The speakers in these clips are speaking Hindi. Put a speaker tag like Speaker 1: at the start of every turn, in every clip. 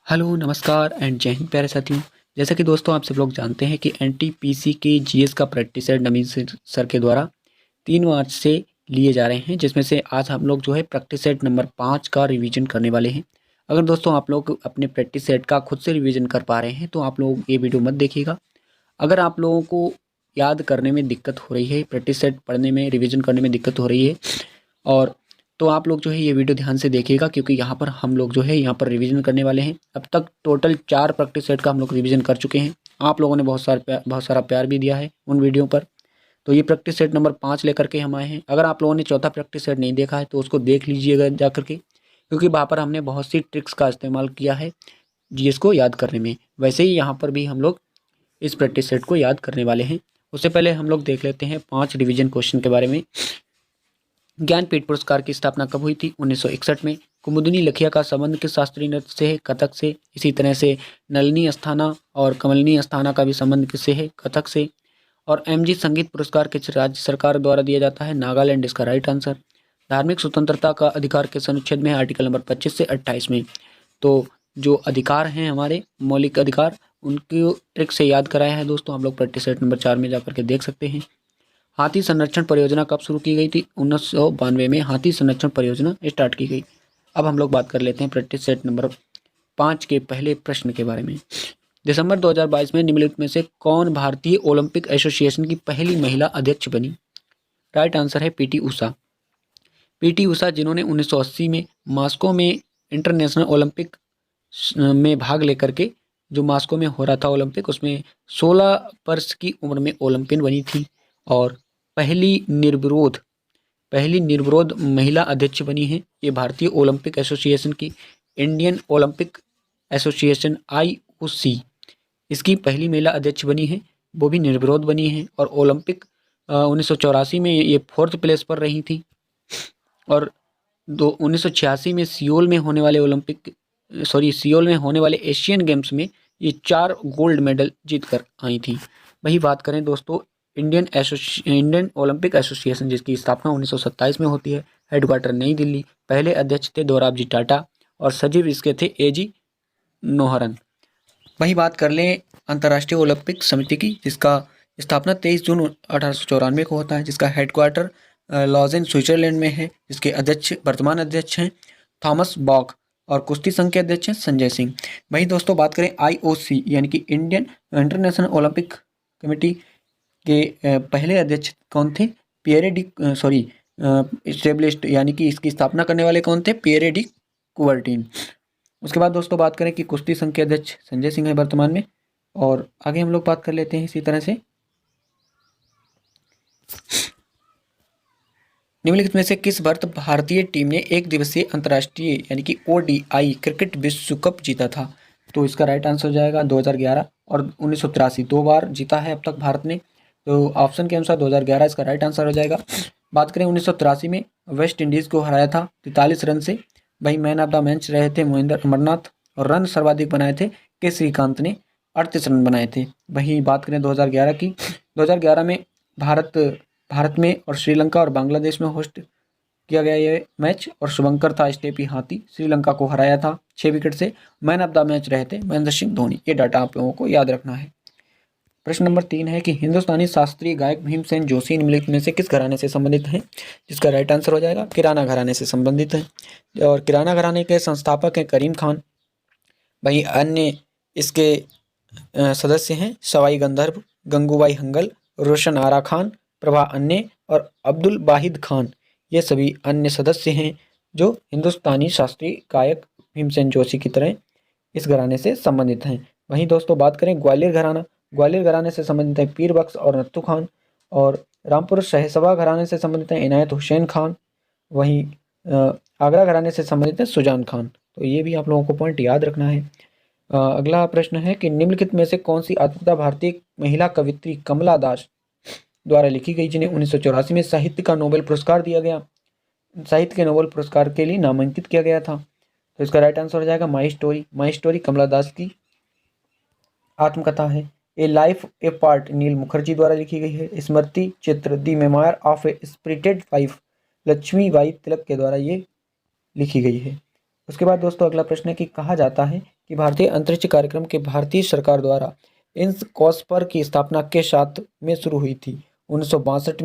Speaker 1: हेलो, नमस्कार एंड जय हिंद प्यारे साथियों। जैसा कि दोस्तों आप सब लोग जानते हैं कि एनटीपीसी के जीएस का प्रैक्टिस सेट नवीन सर के द्वारा 3 मार्च से लिए जा रहे हैं, जिसमें से आज हम लोग जो है प्रैक्टिस सेट नंबर 5 का रिवीजन करने वाले हैं। अगर दोस्तों आप लोग अपने प्रैक्टिस सेट का खुद से रिवीजन कर पा रहे हैं तो आप लोग ये वीडियो मत देखिएगा। अगर आप लोगों को याद करने में दिक्कत हो रही है, प्रैक्टिस सेट पढ़ने में, रिवीजन करने में दिक्कत हो रही है और तो आप लोग जो है ये वीडियो ध्यान से देखिएगा, क्योंकि यहाँ पर हम लोग जो है यहाँ पर रिवीजन करने वाले हैं। अब तक टोटल 4 प्रैक्टिस सेट का हम लोग रिवीजन कर चुके हैं। आप लोगों ने बहुत सारा प्यार भी दिया है उन वीडियो पर। तो ये प्रैक्टिस सेट नंबर 5 लेकर के हम आए हैं। अगर आप लोगों ने चौथा प्रैक्टिस सेट नहीं देखा है तो उसको देख लीजिएगा जा करके, क्योंकि वहाँ पर हमने बहुत सी ट्रिक्स का इस्तेमाल किया है जीएस को याद करने में। वैसे ही यहाँ पर भी हम लोग इस प्रैक्टिस सेट को याद करने वाले हैं। उससे पहले हम लोग देख लेते हैं 5 रिवीजन क्वेश्चन के बारे में। ज्ञानपीठ पुरस्कार की स्थापना कब हुई थी? 1961 में। कुमुदिनी लखिया का संबंध किस शास्त्रीय नृत्य से है? कथक से। इसी तरह से नलिनी अस्थाना और कमलिनी अस्थाना का भी संबंध किससे है? कथक से। और एमजी संगीत पुरस्कार किस राज्य सरकार द्वारा दिया जाता है? नागालैंड इसका राइट आंसर। धार्मिक स्वतंत्रता का अधिकार किस अनुच्छेद में है? आर्टिकल नंबर 25 से 28 में। तो जो अधिकार हैं हमारे मौलिक अधिकार, उनकी ट्रिक से याद कराया है दोस्तों। हम लोग प्रैक्टिस सेट नंबर 4 में जाकर के देख सकते हैं। हाथी संरक्षण परियोजना कब शुरू की गई थी? 1992 में हाथी संरक्षण परियोजना स्टार्ट की गई। अब हम लोग बात कर लेते हैं प्रैक्टिस सेट नंबर 5 के पहले प्रश्न के बारे में। दिसंबर 2022 में निम्नलिखित में से कौन भारतीय ओलंपिक एसोसिएशन की पहली महिला अध्यक्ष बनी? राइट आंसर है पीटी उषा। पीटी उषा, जिन्होंने 1980 में मास्को में इंटरनेशनल ओलंपिक में भाग लेकर के, जो मास्को में हो रहा था ओलंपिक, उसमें 16 वर्ष की उम्र में ओलंपियन बनी थी और पहली निर्विरोध महिला अध्यक्ष बनी है। ये भारतीय ओलंपिक एसोसिएशन की, इंडियन ओलंपिक एसोसिएशन आईओसी, इसकी पहली महिला अध्यक्ष बनी है। वो भी निर्विरोध बनी है। और ओलंपिक 1984 में ये 4th प्लेस पर रही थी। और 1986 में सियोल में होने वाले एशियन गेम्स में ये 4 गोल्ड मेडल जीत कर आई थी। वही बात करें दोस्तों इंडियन ओलंपिक एसोसिएशन, जिसकी स्थापना 1927 में होती है, हेडक्वार्टर नई दिल्ली। पहले अध्यक्ष थे दोराबजी टाटा और सचिव इसके थे एजी नोहरन। वही बात कर लें अंतर्राष्ट्रीय ओलंपिक समिति की, जिसका स्थापना 23 जून 1894 को होता है, जिसका हेडक्वार्टर लॉजेन स्विट्जरलैंड में है, जिसके वर्तमान अध्यक्ष हैं थॉमस बॉक और कुश्ती संघ के अध्यक्ष हैं संजय सिंह। वही दोस्तों बात करें आईओसी यानी कि इंडियन इंटरनेशनल ओलंपिक कमेटी के पहले अध्यक्ष कौन थे? एस्टेब्लिश्ड यानी कि इसकी स्थापना करने वाले कौन थे? Pierre de Coubertin. उसके बाद दोस्तों बात करें कि कुश्ती संघ के अध्यक्ष संजय सिंह है वर्तमान में। और आगे हम लोग बात कर लेते हैं इसी तरह से, निम्नलिखित में से किस वर्ष भारतीय टीम ने एक दिवसीय अंतर्राष्ट्रीय यानी कि ओडीआई क्रिकेट विश्व कप जीता था? तो इसका राइट आंसर हो जाएगा 2011 और 1983। 2 बार जीता है अब तक भारत ने, तो ऑप्शन के अनुसार 2011 इसका राइट आंसर हो जाएगा। बात करें 1983 में वेस्ट इंडीज़ को हराया था 43 रन से। वही मैन ऑफ द मैच रहे थे मोहिंदर अमरनाथ और रन सर्वाधिक बनाए थे के श्रीकांत ने 38 रन बनाए थे। वही बात करें 2011 की, 2011 में भारत में और श्रीलंका और बांग्लादेश में होस्ट किया गया ये मैच, और शुभंकर था स्टेपी हाथी, श्रीलंका को हराया था 6 विकेट से। मैन ऑफ द मैच रहे थे महेंद्र सिंह धोनी। ये डाटा आप लोगों को याद रखना है। प्रश्न नंबर 3 है कि हिंदुस्तानी शास्त्रीय गायक भीमसेन जोशी निम्नलिखित में से किस घराने से संबंधित हैं? जिसका राइट आंसर हो जाएगा किराना घराने से संबंधित है। और किराना घराने के संस्थापक हैं करीम खान। वहीं अन्य इसके सदस्य हैं सवाई गंधर्व, गंगूबाई हंगल, रोशन आरा खान, प्रभा अन्य और अब्दुल वाहिद खान। ये सभी अन्य सदस्य हैं जो हिंदुस्तानी शास्त्रीय गायक भीमसेन जोशी की तरह इस घराने से संबंधित हैं। वहीं दोस्तों बात करें ग्वालियर घराने से संबंधित है पीर बख्श और नत्थू खान। और रामपुर शहसभा घराने से संबंधित है इनायत हुसैन खान। वहीं आगरा घराने से संबंधित है सुजान खान। तो ये भी आप लोगों को पॉइंट याद रखना है। अगला प्रश्न है कि निम्नलिखित में से कौन सी आत्मकथा भारतीय महिला कवित्री कमला दास द्वारा लिखी गई, जिन्हें 1984 में साहित्य का नोबेल पुरस्कार दिया गया, साहित्य के नोबेल पुरस्कार के लिए नामांकित किया गया था? तो इसका राइट आंसर हो जाएगा माई स्टोरी कमला दास की आत्मकथा है। A life apart Neel Mukherjee द्वारा लिखी गई है। Smriti Chitre the memoir of a spirited wife Laxmibai Tilak के द्वारा ये लिखी गई है। उसके बाद दोस्तों अगला प्रश्न है कि कहा जाता है कि भारतीय अंतरिक्ष कार्यक्रम के भारतीय सरकार द्वारा इनकॉस्पर की स्थापना के साथ में शुरू हुई थी? 1962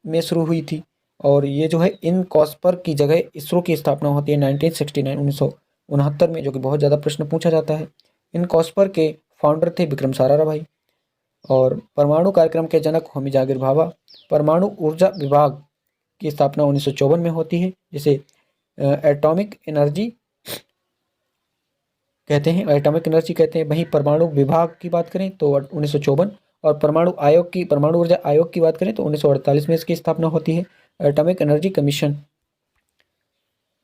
Speaker 1: में शुरू हुई थी। और ये जो है इनकॉस्पर की जगह इसरो की स्थापना होती है 1969 में, जो कि बहुत ज़्यादा प्रश्न पूछा जाता है। इनकॉस्पर के फाउंडर थे विक्रम साराभाई। और परमाणु कार्यक्रम के जनक होमी जागिर भाभा। परमाणु ऊर्जा विभाग की स्थापना 1954 में होती है, जिसे एटॉमिक एनर्जी कहते हैं। वहीं परमाणु विभाग की बात करें तो 1954, और परमाणु ऊर्जा आयोग की बात करें तो 1948 में इसकी स्थापना होती है, एटॉमिक एनर्जी कमीशन।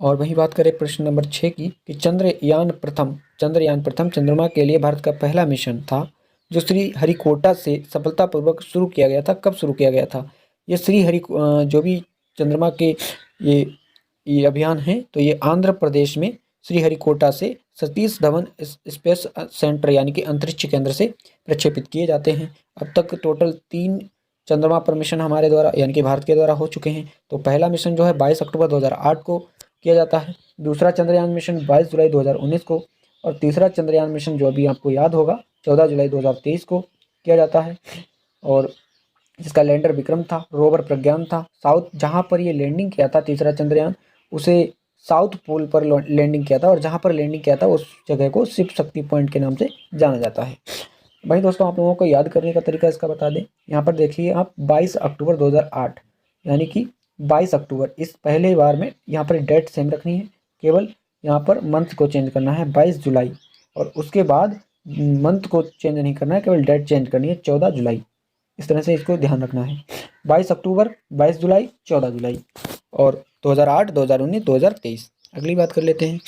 Speaker 1: और वहीं बात करें प्रश्न नंबर 6 की, कि चंद्रयान प्रथम चंद्रमा के लिए भारत का पहला मिशन था, जो श्रीहरिकोटा से सफलतापूर्वक शुरू किया गया था। कब शुरू किया गया था? ये जो भी चंद्रमा के ये अभियान है, तो ये आंध्र प्रदेश में श्रीहरिकोटा से सतीश धवन स्पेस सेंटर यानी कि अंतरिक्ष केंद्र से प्रक्षेपित किए जाते हैं। अब तक टोटल 3 चंद्रमा पर मिशन हमारे द्वारा यानी कि भारत के द्वारा हो चुके हैं। तो पहला मिशन जो है 22 अक्टूबर 2008 को किया जाता है, दूसरा चंद्रयान मिशन 22 जुलाई 2019 को, और तीसरा चंद्रयान मिशन जो अभी आपको याद होगा 14 जुलाई 2023 को किया जाता है। और जिसका लैंडर विक्रम था, रोवर प्रज्ञान था। जहाँ पर ये लैंडिंग किया था तीसरा चंद्रयान, उसे साउथ पोल पर लैंडिंग किया था, और जहाँ पर लैंडिंग किया था उस जगह को शिव शक्ति पॉइंट के नाम से जाना जाता है। भाई दोस्तों, आप लोगों को याद करने का तरीका इसका बता दें। यहाँ पर देखिए आप 22 अक्टूबर 2008 यानी कि 22 अक्टूबर, इस पहले बार में यहाँ पर डेट सेम रखनी है, केवल यहाँ पर मंथ को चेंज करना है 22 जुलाई, और उसके बाद मंथ को चेंज नहीं करना है, केवल डेट चेंज करनी है 14 जुलाई। इस तरह से इसको ध्यान रखना है, 22 अक्टूबर, 22 जुलाई, 14 जुलाई, और 2008, 2019, 2023। अगली बात कर लेते हैं,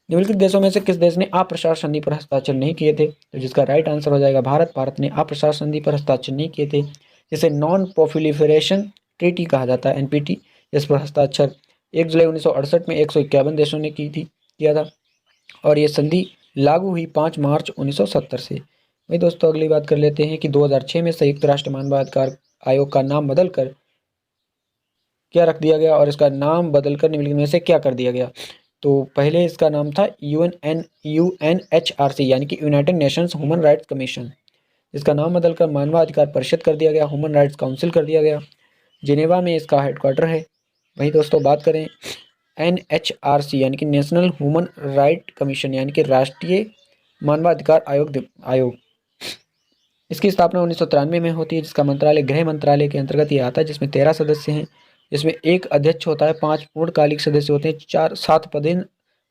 Speaker 1: निम्नलिखित देशों में से किस देश ने अप्रसार संधि पर हस्ताक्षर नहीं किए थे? तो जिसका राइट आंसर हो जाएगा भारत ने अप्रसार संधि पर हस्ताक्षर नहीं किए थे, जिसे नॉन प्रोलिफरेशन ट्रीटी कहा जाता है, NPT, जिस पर हस्ताक्षर 1 जुलाई 1968 में 151 देशों ने किया था, और ये संधि लागू हुई 5 मार्च 1970 से। वही दोस्तों, अगली बात कर लेते हैं कि 2006 में संयुक्त राष्ट्र मानवाधिकार आयोग का नाम बदलकर क्या रख दिया गया, और इसका नाम बदलकर निम्नलिखित में से क्या कर दिया गया? तो पहले इसका नाम था UNHRC यानी कि United Nations human rights commission, इसका नाम बदलकर मानवाधिकार परिषद कर दिया गया, ह्यूमन राइट्स काउंसिल कर दिया गया। जिनेवा में इसका हेडक्वार्टर है। वहीं दोस्तों बात करें NHRC यानी कि नेशनल ह्यूमन राइट कमीशन यानी कि राष्ट्रीय मानवाधिकार आयोग, इसकी स्थापना 1993 में होती है, जिसका मंत्रालय गृह मंत्रालय के अंतर्गत ये आता है, जिसमें 13 सदस्य हैं, जिसमें एक अध्यक्ष होता है, 5 पूर्णकालिक सदस्य होते हैं, 7 पदेन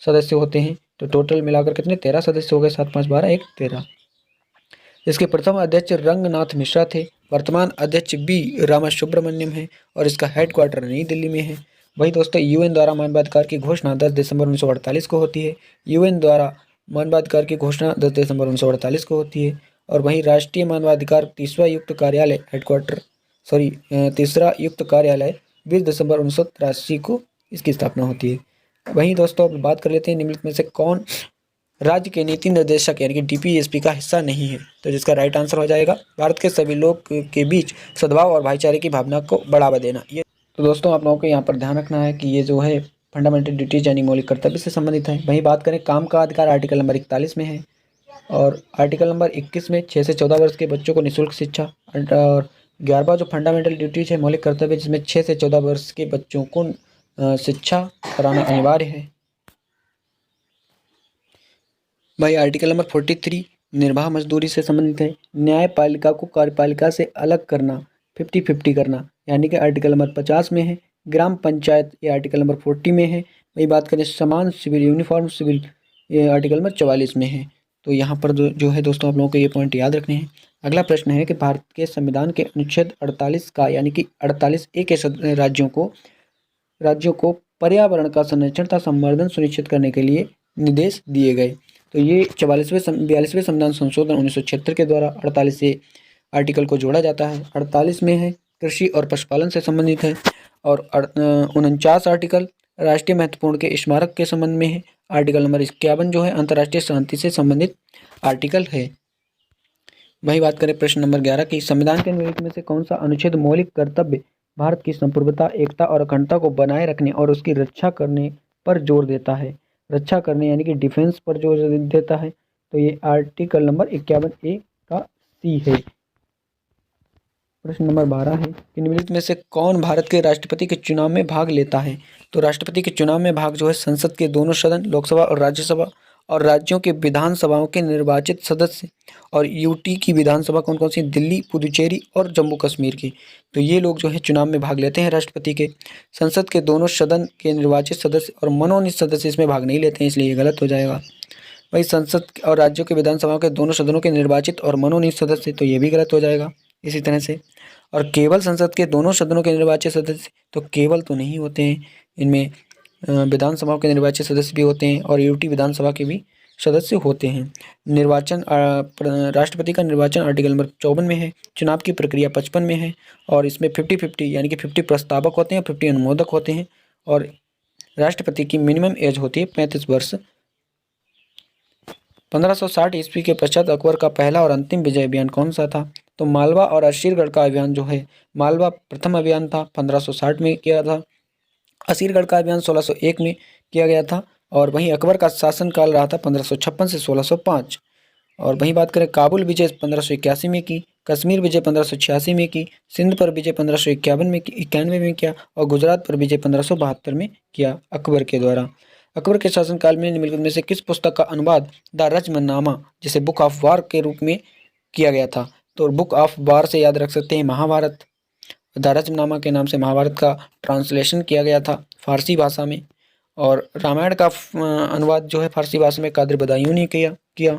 Speaker 1: सदस्य होते हैं। तो टोटल मिलाकर कितने 13 सदस्य हो गए, 7 5 12 1 13। इसके प्रथम अध्यक्ष रंगनाथ मिश्रा थे, वर्तमान अध्यक्ष B रामासुब्रमण्यम है, और इसका हेडक्वार्टर नई दिल्ली में है। वही दोस्तों, UN द्वारा मानवाधिकार की घोषणा 10 दिसंबर 1948 को होती है। UN द्वारा मानवाधिकार की घोषणा 10 दिसंबर 1948 को होती है। और वहीं राष्ट्रीय मानवाधिकार तीसरा युक्त कार्यालय 20 दिसंबर 1983 को इसकी स्थापना होती है। वहीं दोस्तों अब बात कर लेते हैं निम्नलिखित में से कौन राज्य के नीति निर्देशक यानी कि DPSP का हिस्सा नहीं है? तो जिसका राइट आंसर हो जाएगा भारत के सभी लोग के बीच सद्भाव और भाईचारे की भावना को बढ़ावा देना। ये तो दोस्तों आप लोगों को यहाँ पर ध्यान रखना है कि ये जो है फंडामेंटल ड्यूटीज यानी मौलिक कर्तव्य से संबंधित है। वहीं बात करें काम का अधिकार, आर्टिकल नंबर 41 में है, और आर्टिकल नंबर 21 में 6 से 14 वर्ष के बच्चों को निःशुल्क शिक्षा, और 11वां जो फंडामेंटल ड्यूटीज है मौलिक कर्तव्य, जिसमें 6 से 14 वर्ष के बच्चों को शिक्षा कराना अनिवार्य है। भाई आर्टिकल नंबर 43 निर्वाह मजदूरी से संबंधित है। न्यायपालिका को कार्यपालिका से अलग करना, 50-50 करना, यानी कि आर्टिकल नंबर 50 में है। ग्राम पंचायत, ये आर्टिकल नंबर 40 में है। वही बात करें समान सिविल यूनिफॉर्म सिविल, ये आर्टिकल नंबर 44 में है। तो यहाँ पर जो है दोस्तों आप लोगों को ये पॉइंट याद रखने हैं। अगला प्रश्न है कि भारत के संविधान के अनुच्छेद 48 का यानी कि 48A के राज्यों को पर्यावरण का संरक्षण तथा संवर्धन सुनिश्चित करने के लिए निर्देश दिए गए। तो ये 42वें संविधान संशोधन 1976 के द्वारा 48 आर्टिकल को जोड़ा जाता है। 48 में है कृषि और पशुपालन से संबंधित है, और 49 आर्टिकल राष्ट्रीय महत्वपूर्ण के स्मारक के संबंध में है। आर्टिकल नंबर 51 जो है अंतर्राष्ट्रीय शांति से संबंधित आर्टिकल है। वही बात करें प्रश्न नंबर 11 की, संविधान के निम्नलिखित में से कौन सा अनुच्छेद मौलिक कर्तव्य भारत की संप्रभुता, एकता और अखंडता को बनाए रखने और उसकी रक्षा करने पर जोर देता है? रक्षा करने यानी कि डिफेंस पर जोर देता है। तो ये आर्टिकल नंबर 51A का सी है। प्रश्न नंबर 12 है कि निम्नलिखित में से कौन भारत के राष्ट्रपति के चुनाव में भाग लेता है। तो राष्ट्रपति के चुनाव में भाग जो है संसद के दोनों सदन, लोकसभा और राज्यसभा, और राज्यों के विधानसभाओं के निर्वाचित सदस्य, और यूटी की विधानसभा कौन कौन सी, दिल्ली, पुदुचेरी और जम्मू कश्मीर की। तो ये लोग जो है चुनाव में भाग लेते हैं राष्ट्रपति के। संसद के दोनों सदन के निर्वाचित सदस्य और मनोनीत सदस्य इसमें भाग नहीं लेते हैं, इसलिए ये गलत हो जाएगा। वही संसद और राज्यों के विधानसभाओं के दोनों सदनों के निर्वाचित और मनोनीत सदस्य, तो ये भी गलत हो जाएगा इसी तरह से। और केवल संसद के दोनों सदनों के निर्वाचित सदस्य, तो केवल तो नहीं होते हैं, इनमें विधानसभाओं के निर्वाचित सदस्य भी होते हैं और यूटी विधानसभा के भी सदस्य होते हैं। निर्वाचन राष्ट्रपति का निर्वाचन आर्टिकल नंबर 54 में है। चुनाव की प्रक्रिया 55 में है और इसमें 50-50 यानी कि 50 प्रस्तावक होते हैं, 50 अनुमोदक होते हैं। और राष्ट्रपति की मिनिमम एज होती है 35 वर्ष। 1560 ईस्वी के पश्चात अकबर का पहला और अंतिम विजय अभियान कौन सा था। तो मालवा और असीरगढ़ का अभियान जो है, मालवा प्रथम अभियान था, 1560 में किया था। असीरगढ़ का अभियान 1601 में किया गया था। और वहीं अकबर का शासनकाल रहा था 1556 से 1605। और वहीं बात करें काबुल विजय 1581 में की, कश्मीर विजय 1586 में की, सिंध पर विजय 1551 में 91 में किया, और गुजरात पर विजय 1572 में किया अकबर के द्वारा। अकबर के शासनकाल में निम्नलिखित में से किस पुस्तक का अनुवाद द रजमनामा, जिसे बुक ऑफ वार के रूप में किया गया था। तो बुक ऑफ वार से याद रख सकते हैं महाभारत। द रजमनामा के नाम से महाभारत का ट्रांसलेशन किया गया था फारसी भाषा में। और रामायण का अनुवाद जो है फारसी भाषा में कादिर बदायूं ने किया।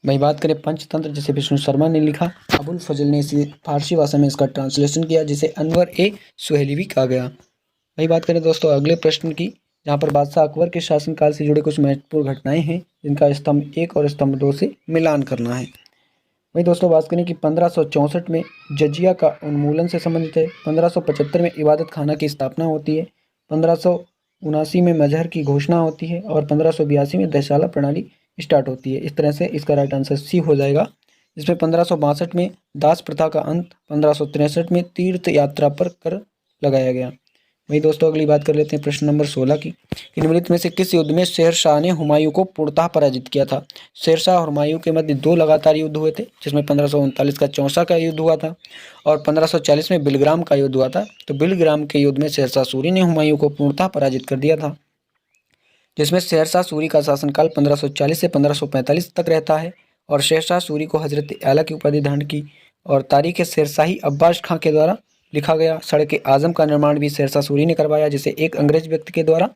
Speaker 1: वही बात करें पंचतंत्र, जिसे विष्णु शर्मा ने लिखा, अबुल फजल ने इसे फारसी भाषा में इसका ट्रांसलेशन किया, जिसे अनवर सुहेली भी कहा गया। वही बात करें दोस्तों अगले प्रश्न की, जहाँ पर बादशाह अकबर के शासनकाल से जुड़े कुछ महत्वपूर्ण घटनाएं हैं, जिनका स्तंभ 1 और स्तंभ 2 से मिलान करना है। वही दोस्तों बात करें कि 1564 में जजिया का उन्मूलन से संबंधित है। 1575 में इबादत खाना की स्थापना होती है। 1579 में मजहर की घोषणा होती है और 1582 में दशहरा प्रणाली स्टार्ट होती है। इस तरह से इसका राइट आंसर सी हो जाएगा। इसमें 1562 में दास प्रथा का अंत, 1563 में तीर्थ यात्रा पर कर लगाया गया। वही दोस्तों अगली बात कर लेते हैं प्रश्न नंबर 16 की, कि निम्नलिखित में से किस युद्ध में शेरशाह ने हुमायूं को पूर्णतः पराजित किया था। शेरशाह और हुमायूं के मध्य 2 लगातार युद्ध हुए थे, जिसमें 1539 का चौसा का युद्ध हुआ था और 1540 में बिलग्राम का युद्ध हुआ था। तो बिलग्राम के युद्ध में शेरशाह सूरी ने हुमायूं को पूर्णतः पराजित कर दिया था, जिसमें शेरशाह सूरी का शासनकाल 1540 से 1545 तक रहता है। और शेरशाह सूरी को हजरत आला की उपाधि धारण की। और तारीख शेरशाही अब्बास खां के द्वारा लिखा गया। सड़क आजम का निर्माण भी शेरशाह सूरी ने करवाया, जिसे एक अंग्रेज व्यक्ति के द्वारा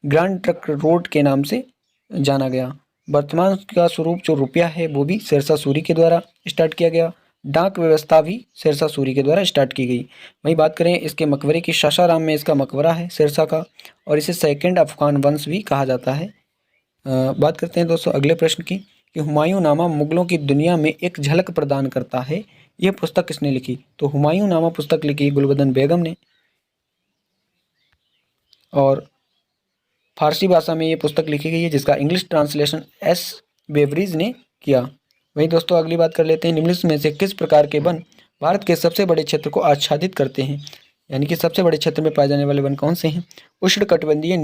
Speaker 1: ग्रैंड ट्रंक रोड के नाम से जाना गया। वर्तमान का स्वरूप जो रुपया है वो भी शेरशाह सूरी के द्वारा स्टार्ट किया गया। डाक व्यवस्था भी शेरशाह सूरी के द्वारा स्टार्ट की गई। वही बात करें इसके मकबरे की, सासाराम में इसका मकबरा है शेरशाह का, और इसे सेकंड अफगान वंश भी कहा जाता है। बात करते हैं दोस्तों अगले प्रश्न की, कि हुमायूं नामा मुगलों की दुनिया में एक झलक प्रदान करता है। यह पुस्तक किसने लिखी। तो हुमायूं नामा पुस्तक लिखी गुलबदन बेगम ने, और फारसी भाषा में ये पुस्तक लिखी गई है, जिसका इंग्लिश ट्रांसलेशन एस बेवरीज ने किया। वही दोस्तों अगली बात कर लेते हैं, निम्नलिखित में से किस प्रकार के वन भारत के सबसे बड़े क्षेत्र को आच्छादित करते हैं, यानी कि सबसे बड़े क्षेत्र में पाए जाने वाले वन कौन से हैं। उष्णकटिबंधीय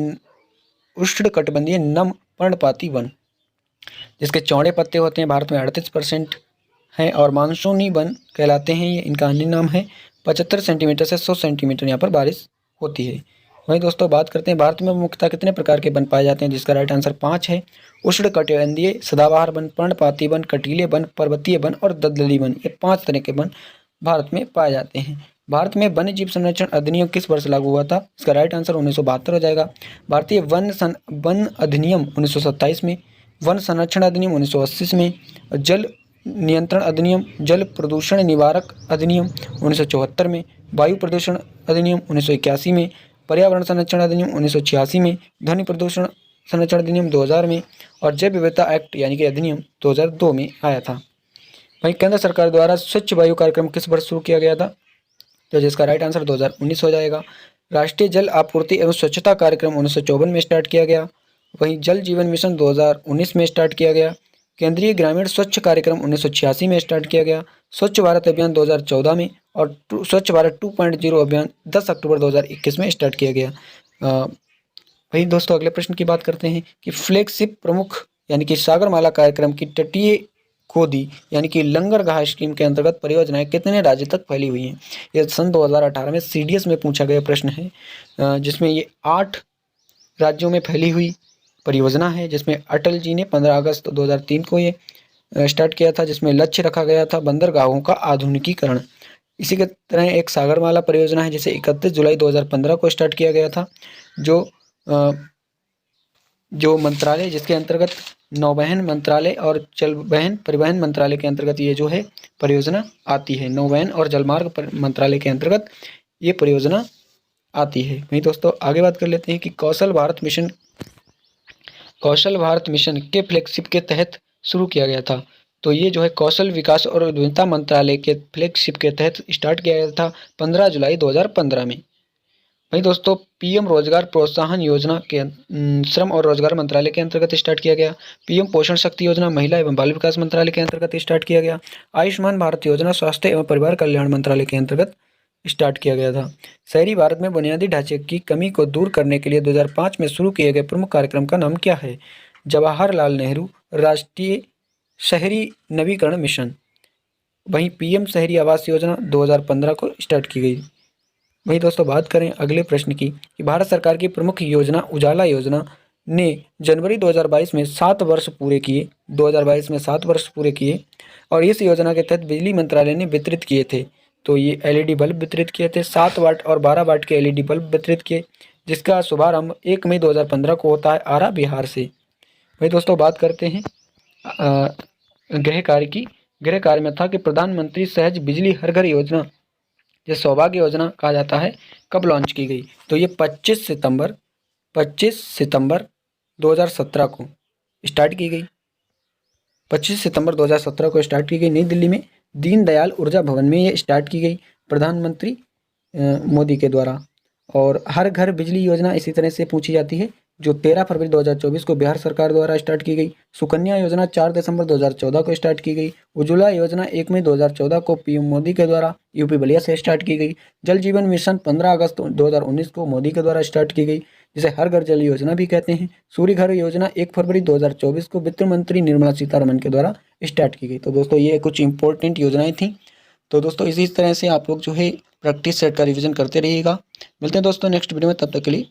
Speaker 1: नम पर्णपाती वन, जिसके चौड़े पत्ते होते हैं, भारत में 38% हैं, और मानसूनी वन कहलाते हैं ये। इनका अन्य नाम है। 75 सेंटीमीटर से 100 सेंटीमीटर यहाँ पर बारिश होती है। वहीं दोस्तों बात करते हैं भारत में मुख्यतः कितने प्रकार के वन पाए जाते हैं, जिसका राइट आंसर 5 है। उष्णकटिबंधीय सदाबहार वन, पर्णपाती वन, कटीले वन, पर्वतीय वन और दलदली वन, ये 5 तरह के वन भारत में पाए जाते हैं। भारत में वन्य जीव संरक्षण अधिनियम किस वर्ष लागू हुआ था। इसका राइट आंसर 1972 हो जाएगा। भारतीय वन अधिनियम 1927 में, वन संरक्षण अधिनियम 1980 में, जल नियंत्रण अधिनियम, जल प्रदूषण निवारक अधिनियम 1974 में, वायु प्रदूषण अधिनियम 1981 में, पर्यावरण संरक्षण अधिनियम 1986 में, ध्वनि प्रदूषण संरक्षण अधिनियम 2000 में, और जैव विविधता एक्ट यानी कि अधिनियम 2002 में आया था। वहीं केंद्र सरकार द्वारा स्वच्छ वायु कार्यक्रम किस वर्ष शुरू किया गया था, तो जिसका राइट आंसर 2019 हो जाएगा। राष्ट्रीय जल आपूर्ति एवं स्वच्छता कार्यक्रम 1954 में स्टार्ट किया गया। वहीं जल जीवन मिशन 2019 में स्टार्ट किया गया। केंद्रीय ग्रामीण स्वच्छ कार्यक्रम 1986 में स्टार्ट किया गया। स्वच्छ भारत अभियान 2014 में, और स्वच्छ भारत 2.0 अभियान 10 अक्टूबर 2021 में स्टार्ट किया गया। वही दोस्तों अगले प्रश्न की बात करते हैं कि फ्लैगशिप प्रमुख यानी कि सागरमाला कार्यक्रम की तटीय खोदी यानी कि लंगरगाह स्कीम के अंतर्गत परियोजनाएं कितने राज्य तक फैली हुई हैं। यह सन 2018 में CDS में पूछा गया प्रश्न है, जिसमें ये 8 राज्यों में फैली हुई परियोजना है, जिसमें अटल जी ने 15 अगस्त 2003 को ये स्टार्ट किया था, जिसमें लक्ष्य रखा गया था बंदरगाहों का आधुनिकीकरण। इसी के तरह एक सागरमाला परियोजना है जिसे 31 जुलाई 2015 को स्टार्ट किया गया था, जो मंत्रालय जिसके अंतर्गत नौवहन मंत्रालय और जलवहन परिवहन मंत्रालय के अंतर्गत ये जो है परियोजना आती है। नौवहन और जलमार्ग मंत्रालय के अंतर्गत ये परियोजना आती है। वहीं दोस्तों आगे बात कर लेते हैं कि कौशल भारत मिशन के फ्लैगशिप के तहत शुरू किया गया था। तो ये जो है कौशल विकास और उद्यमिता मंत्रालय के फ्लैगशिप के तहत स्टार्ट किया गया था 15 जुलाई 2015 में। वहीं दोस्तों PM रोजगार प्रोत्साहन योजना के श्रम और रोजगार मंत्रालय के अंतर्गत स्टार्ट किया गया। PM पोषण शक्ति योजना महिला एवं बाल विकास मंत्रालय के अंतर्गत स्टार्ट किया गया। आयुष्मान भारत योजना स्वास्थ्य एवं परिवार कल्याण मंत्रालय के अंतर्गत स्टार्ट किया गया था। शहरी भारत में बुनियादी ढांचे की कमी को दूर करने के लिए 2005 में शुरू किए गए प्रमुख कार्यक्रम का नाम क्या है। जवाहरलाल नेहरू राष्ट्रीय शहरी नवीकरण मिशन। वहीं PM शहरी आवास योजना 2015 को स्टार्ट की गई। वहीं दोस्तों बात करें अगले प्रश्न की कि भारत सरकार की प्रमुख योजना उजाला योजना ने जनवरी 2022 में 7 वर्ष पूरे किए। 2022 में 7 वर्ष पूरे किए और इस योजना के तहत बिजली मंत्रालय ने वितरित किए थे। तो ये LED बल्ब वितरित किए थे, 7 वाट और 12 वाट के LED बल्ब वितरित किए, जिसका शुभारंभ 1 मई 2015 को होता है आरा बिहार से। वही दोस्तों बात करते हैं गृह कार्य की। गृह कार्य में था कि प्रधानमंत्री सहज बिजली हर घर योजना, जो सौभाग्य योजना कहा जाता है, कब लॉन्च की गई। तो ये 25 सितंबर 2017 को स्टार्ट की गई। 25 सितंबर 2017 को स्टार्ट की गई। नई दिल्ली में दीनदयाल ऊर्जा भवन में ये स्टार्ट की गई प्रधानमंत्री मोदी के द्वारा। और हर घर बिजली योजना इसी तरह से पूछी जाती है, जो 13 फरवरी 2024 को बिहार सरकार द्वारा स्टार्ट की गई। सुकन्या योजना 4 दिसंबर 2014 को स्टार्ट की गई। उज्ज्वला योजना 1 मई 2014 को PM मोदी के द्वारा यूपी बलिया से स्टार्ट की गई। जल जीवन मिशन 15 अगस्त 2019 को मोदी के द्वारा स्टार्ट की गई, जिसे हर घर जल योजना भी कहते हैं। सूर्य घर योजना 1 फरवरी 2024 को वित्त मंत्री निर्मला सीतारमण के द्वारा स्टार्ट की गई। तो दोस्तों ये कुछ इंपॉर्टेंट योजनाएं थी। तो दोस्तों इसी तरह से आप लोग जो है प्रैक्टिस सेट का रिवीजन करते रहिएगा। मिलते हैं दोस्तों नेक्स्ट वीडियो में, तब तक के लिए जय।